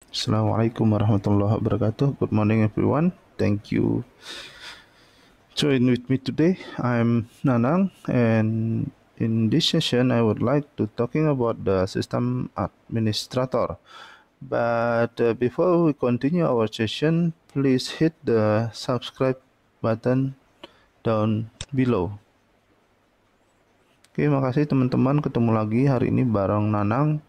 Assalamualaikum warahmatullahi wabarakatuh. Good morning, everyone. Thank you. Join with me today. I'm Nanang, and in this session, I would like to talking about the system administrator. But before we continue our session, please hit the subscribe button down below. Oke, makasih teman-teman. Ketemu lagi hari ini bareng Nanang.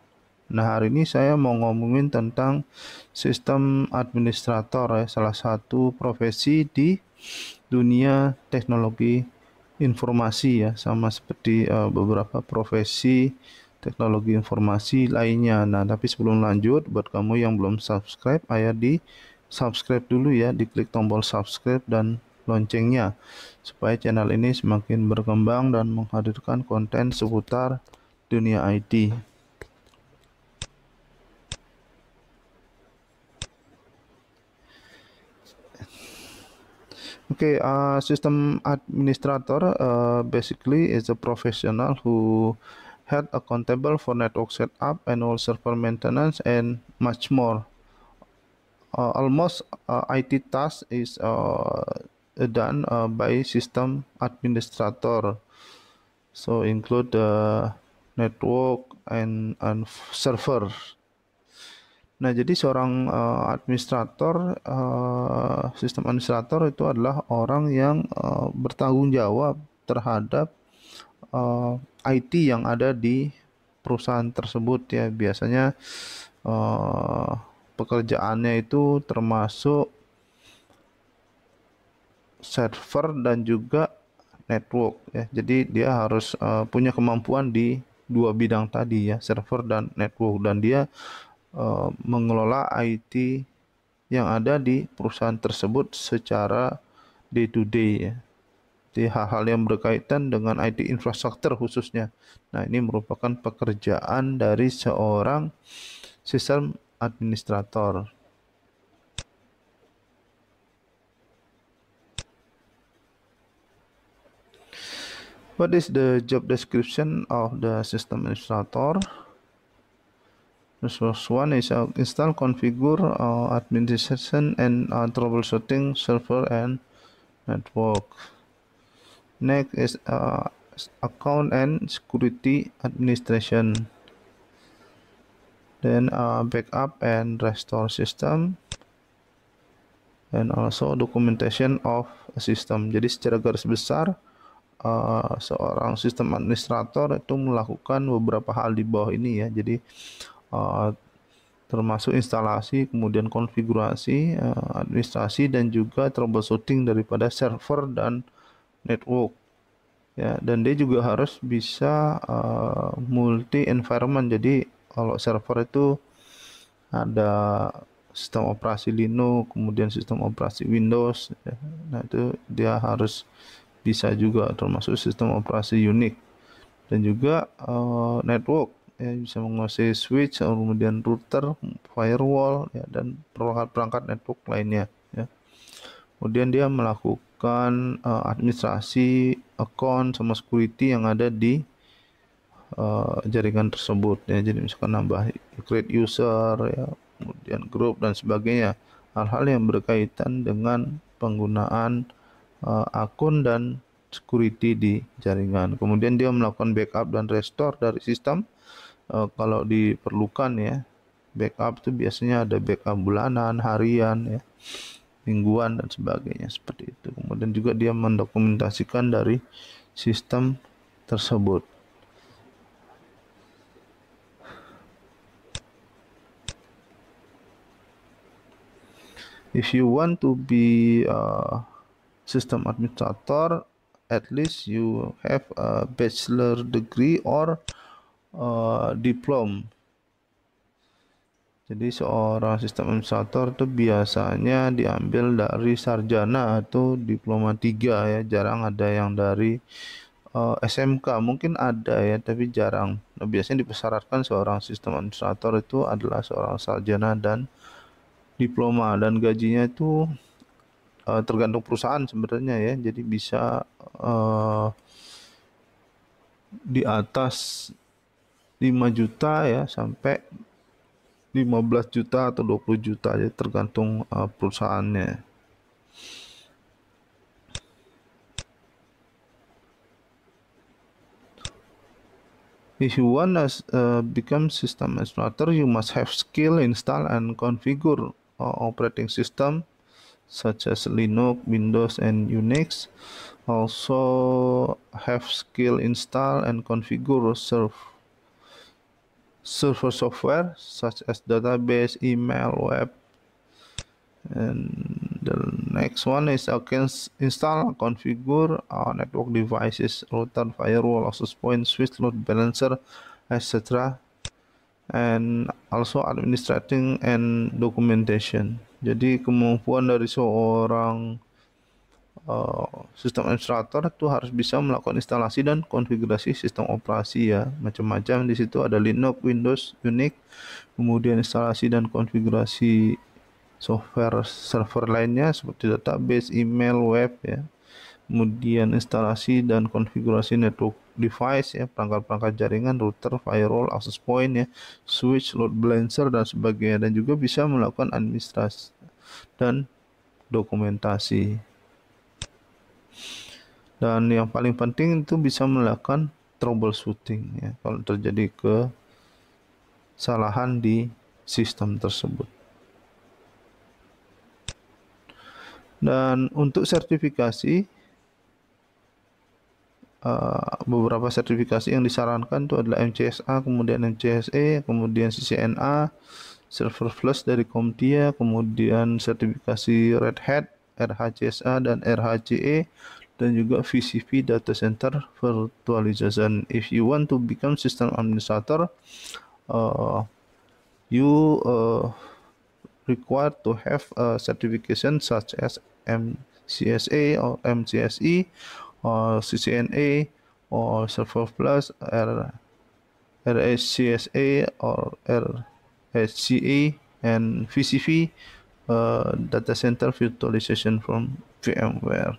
Nah, hari ini saya mau ngomongin tentang sistem administrator ya, salah satu profesi di dunia teknologi informasi ya, sama seperti beberapa profesi teknologi informasi lainnya. Nah, tapi sebelum lanjut, buat kamu yang belum subscribe, ayo di subscribe dulu ya, diklik tombol subscribe dan loncengnya supaya channel ini semakin berkembang dan menghadirkan konten seputar dunia IT. Okay, system administrator basically is a professional who had accountable for network setup, annual server maintenance, and much more. Almost IT task is done by system administrator. So include the network and server. Nah, jadi seorang sistem administrator itu adalah orang yang bertanggung jawab terhadap IT yang ada di perusahaan tersebut ya. Biasanya uh, pekerjaannya itu termasuk server dan juga network ya. Jadi dia harus punya kemampuan di dua bidang tadi ya, server dan network, dan dia mengelola IT yang ada di perusahaan tersebut secara day to day ya. Jadi hal-hal yang berkaitan dengan IT infrastruktur khususnya. Nah, ini merupakan pekerjaan dari seorang sistem administrator. What is the job description of the system administrator? The first one is install, configure, administration, and troubleshooting server and network. Next is account and security administration. Then backup and restore system, and also documentation of a system. Jadi secara garis besar seorang sistem administrator itu melakukan beberapa hal di bawah ini ya. Jadi uh, termasuk instalasi, kemudian konfigurasi, administrasi, dan juga troubleshooting daripada server dan network. Ya, dan dia juga harus bisa multi environment. Jadi kalau server itu ada sistem operasi Linux, kemudian sistem operasi Windows ya. Nah, itu dia harus bisa juga, termasuk sistem operasi Unix, dan juga network ya, bisa menguasai switch, kemudian router, firewall ya, dan perangkat-perangkat network lainnya ya. Kemudian dia melakukan administrasi account sama security yang ada di jaringan tersebut ya. Jadi misalkan nambah create user ya, kemudian grup dan sebagainya, hal-hal yang berkaitan dengan penggunaan akun dan security di jaringan. Kemudian dia melakukan backup dan restore dari sistem kalau diperlukan ya. Backup itu biasanya ada backup bulanan, harian ya, mingguan dan sebagainya seperti itu. Kemudian juga dia mendokumentasikan dari sistem tersebut. If you want to be a system administrator, at least you have a bachelor degree or diploma. Jadi seorang sistem administrator itu biasanya diambil dari sarjana atau diploma 3 ya, jarang ada yang dari SMK, mungkin ada ya tapi jarang. Nah, biasanya dipersyaratkan seorang sistem administrator itu adalah seorang sarjana dan diploma, dan gajinya itu tergantung perusahaan sebenarnya ya. Jadi bisa di atas 5 juta ya sampai 15 juta atau 20 juta aja, tergantung perusahaannya. If you want to become system administrator, you must have skill install and configure operating system such as Linux, Windows, and Unix. Also have skill install and configure server software such as database, email, web. And the next one is install, configure network devices, router, firewall, access point, switch, load balancer, etc. And also administrating and documentation. Jadi kemampuan dari seorang sistem administrator itu harus bisa melakukan instalasi dan konfigurasi sistem operasi ya, macam-macam. Di situ ada Linux, Windows, Unix, kemudian instalasi dan konfigurasi software server lainnya seperti database, email, web ya. Kemudian instalasi dan konfigurasi network device ya, perangkat-perangkat jaringan, router, firewall, access point ya, switch, load balancer dan sebagainya, dan juga bisa melakukan administrasi dan dokumentasi. Dan yang paling penting itu bisa melakukan troubleshooting ya, kalau terjadi kesalahan di sistem tersebut. Dan untuk sertifikasi, beberapa sertifikasi yang disarankan itu adalah MCSA, kemudian MCSE, kemudian CCNA, Server Plus dari CompTIA, kemudian sertifikasi Red Hat, RHCSA dan RHCE, dan juga VCP Data Center Virtualization. If you want to become system administrator, you required to have a certification such as MCSA or MCSE or CCNA or Server Plus, RSCSA or RSCA, and VCV, Data Center Virtualization from VMware.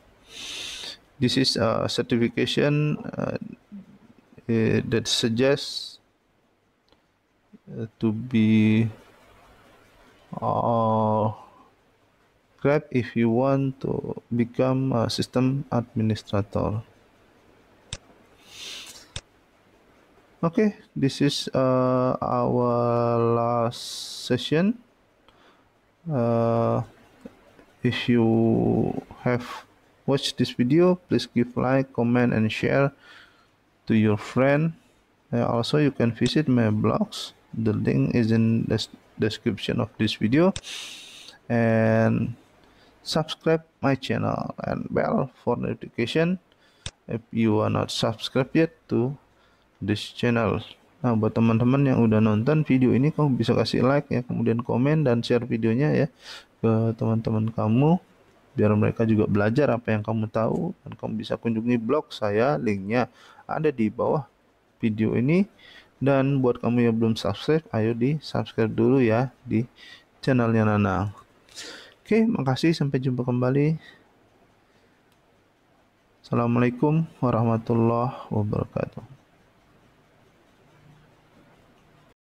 This is a certification that suggests to be grab if you want to become a system administrator. Okay, this is our last session. If you have watched this video, please give like, comment, and share to your friend. Also, you can visit my blogs. The link is in the description of this video, and subscribe my channel and bell for notification if you are not subscribed yet to this channel. Nah, buat teman-teman yang udah nonton video ini, kamu bisa kasih like ya, kemudian komen dan share videonya ya ke teman-teman kamu, biar mereka juga belajar apa yang kamu tahu. Dan kamu bisa kunjungi blog saya, linknya ada di bawah video ini. Dan buat kamu yang belum subscribe, ayo di subscribe dulu ya di channelnya Nanang. Oke, makasih, sampai jumpa kembali. Assalamualaikum warahmatullahi wabarakatuh.